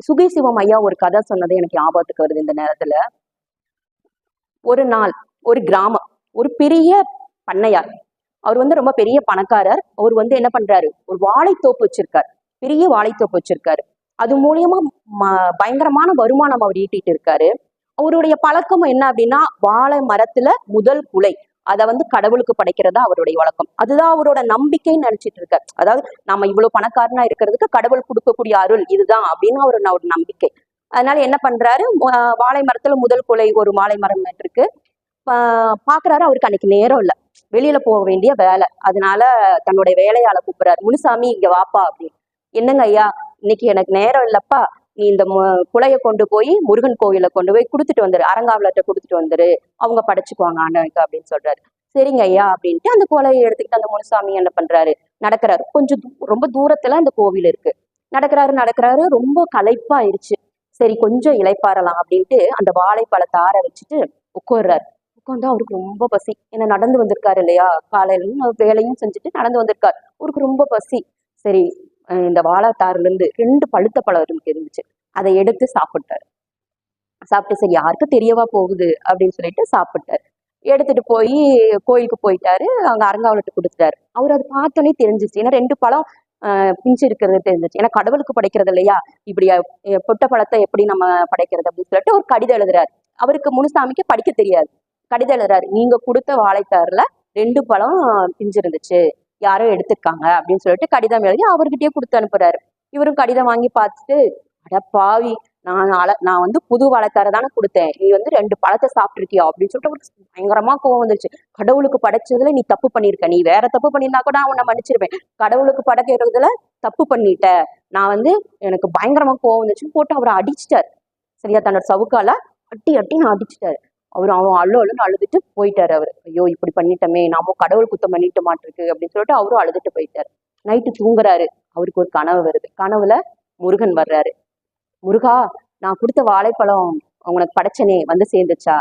சுகி சிவம் ஐயா ஒரு கதை சொன்னது எனக்கு ஞாபகத்துக்கு வருது இந்த நேரத்துல. ஒரு நாள் ஒரு கிராமம், ஒரு பெரிய பண்ணையார், அவர் ரொம்ப பெரிய பணக்காரர். அவர் என்ன பண்றாரு, ஒரு வாழைத்தோப்பு வச்சிருக்காரு, பெரிய வாழைத்தோப்பு வச்சிருக்காரு. அது மூலியமா பயங்கரமான வருமானம் அவர் ஈட்டிட்டு இருக்காரு. அவருடைய பழக்கம் என்ன அப்படின்னா, வாழை மரத்துல முதல் குலை அதை கடவுளுக்கு படைக்கிறதா அவருடைய வழக்கம். அதுதான் அவரோட நம்பிக்கைன்னு நினைச்சிட்டு இருக்காரு. அதாவது நம்ம இவ்வளவு பணக்காரனா இருக்கிறதுக்கு கடவுள் கொடுக்கக்கூடிய அருள் இதுதான் அப்படின்னு அவரோட நம்பிக்கை. அதனால என்ன பண்றாரு, வாழை மரத்துல முதல் குலை ஒரு வாழை மரம் இருக்கு. பாக்குறாரு, அவருக்கு அன்னைக்கு நேரம் இல்லை, வெளியில போக வேண்டிய வேலை. அதனால தன்னுடைய வேலையாள கூப்பிடுறாரு, முனுசாமி இங்க வாப்பா அப்படின்னு. என்னங்க ஐயா, இன்னைக்கு எனக்கு நேரம் இல்லப்பா, நீ இந்த குலைய கொண்டு போய் முருகன் கோயில கொண்டு போய் கொடுத்துட்டு வந்துரு, அரங்காவலர்கிட்ட கொடுத்துட்டு வந்துரு, அவங்க படைச்சுக்குவாங்க ஆண்டவனுக்கு அப்படின்னு சொல்றாரு. சரிங்க ஐயா அப்படின்ட்டு அந்த குலையை எடுத்துக்கிட்டு அந்த முனுசாமி என்ன பண்றாரு, நடக்கிறாரு. கொஞ்சம் ரொம்ப தூரத்துல அந்த கோவில் இருக்கு. நடக்கிறாரு, ரொம்ப களைப்பாயிருச்சு. சரி கொஞ்சம் இளைப்பாறலாம் அப்படின்ட்டு அந்த வாழைப்பழத்தை ஆற வச்சுட்டு உட்கார்றாரு. உட்காந்தா அவருக்கு ரொம்ப பசி. ஏன்னா நடந்து வந்திருக்காரு இல்லையா, காலையில வேலையும் செஞ்சுட்டு நடந்து வந்திருக்காரு. அவருக்கு ரொம்ப பசி. சரி, இந்த வாழைத்தாறுல இருந்து 2 பழுத்த பழம் இருந்துச்சு, அதை எடுத்து சாப்பிட்டாரு. சாப்பிட்டு சரி யாருக்கு தெரியவா போகுது அப்படின்னு சொல்லிட்டு சாப்பிட்டாரு. எடுத்துட்டு போய் கோயிலுக்கு போயிட்டாரு. அங்க அரங்காவலர்கிட்ட கொடுத்துட்டாரு. அவர் அதை பார்த்தோன்னே தெரிஞ்சிச்சு. ஏன்னா 2 பழம் பிஞ்சு இருக்கிறது தெரிஞ்சிச்சு. ஏன்னா கடவுளுக்கு படைக்கிறது இல்லையா, இப்படி பொட்ட பழத்தை எப்படி நம்ம படைக்கிறது அப்படின்னு சொல்லிட்டு ஒரு கடிதம் எழுதுறாரு. அவருக்கு முனுசாமிக்கு படிக்க தெரியாது. கடிதம் எழுதுறாரு, நீங்க கொடுத்த வாழைத்தாறுல 2 பழம் பிஞ்சு இருந்துச்சு, யாரோ எடுத்துருக்காங்க அப்படின்னு சொல்லிட்டு கடிதம் எழுதி அவர்கிட்டயே கொடுத்து அனுப்புறாரு. இவரும் கடிதம் வாங்கி பார்த்துட்டு, அட பாவி, நான் புது வாழைத்தாரை தானே கொடுத்தேன், நீ 2 பழத்தை சாப்பிட்டுருக்கியா அப்படின்னு சொல்லிட்டு அவருக்கு பயங்கரமா கோவம் வந்துருச்சு. கடவுளுக்கு படைச்சதுல நீ தப்பு பண்ணிருக்க, நீ வேற தப்பு பண்ணியிருந்தா கூட நான் உன்னை மன்னிச்சிருப்பேன், கடவுளுக்கு படைக்கிறதுல தப்பு பண்ணிட்ட, நான் எனக்கு பயங்கரமா கோவம் வந்துச்சு போட்டு அவரை அடிச்சிட்டாரு. சரியா, தன்னோட சவுக்கால அட்டி நான் அடிச்சிட்டாரு. அவன் அழுன்னு அழுதுட்டு போயிட்டாரு. அவரு ஐயோ இப்படி பண்ணிட்டோமே, நாம கடவுள் குத்தம் பண்ணிட்டு மாட்டிருக்கு அப்படின்னு சொல்லிட்டு அவரும் அழுதுட்டு போயிட்டாரு. நைட்டு தூங்குறாரு. அவருக்கு ஒரு கனவு வருது. கனவுல முருகன் வர்றாரு. முருகா, நான் கொடுத்த வாழைப்பழம் உனக்கு படைச்சனே சேர்ந்துச்சா?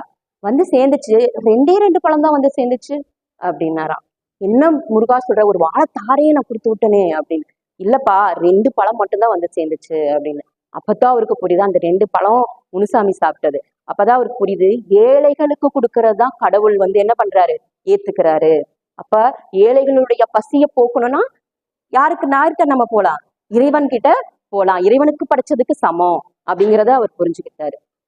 சேர்ந்துச்சு, 2 பழம் தான் சேர்ந்துச்சு அப்படின்னாராம். என்ன முருகா சொல்ற, ஒரு வாழைத்தாரையே நான் கொடுத்து விட்டனே அப்படின்னு. இல்லப்பா, 2 பழம் மட்டும்தான் சேர்ந்துச்சு அப்படின்னு. அப்பதான் அவருக்கு புரியுது, அந்த 2 பழம் முனுசாமி சாப்பிட்டது. அப்பதான் அவருக்கு புரியுது, ஏழைகளுக்கு கொடுக்கறது தான் கடவுள் என்ன பண்றாரு, ஏத்துக்கிறாரு. அப்ப ஏழைகளுடைய பசிய போக்கணும்னா யார்கிட்ட நம்ம போலாம், இறைவன் கிட்ட போலாம், இறைவனுக்கு படைச்சதுக்கு சமம் அப்படிங்கிறத அவர் புரிஞ்சுக்கிட்டாரு.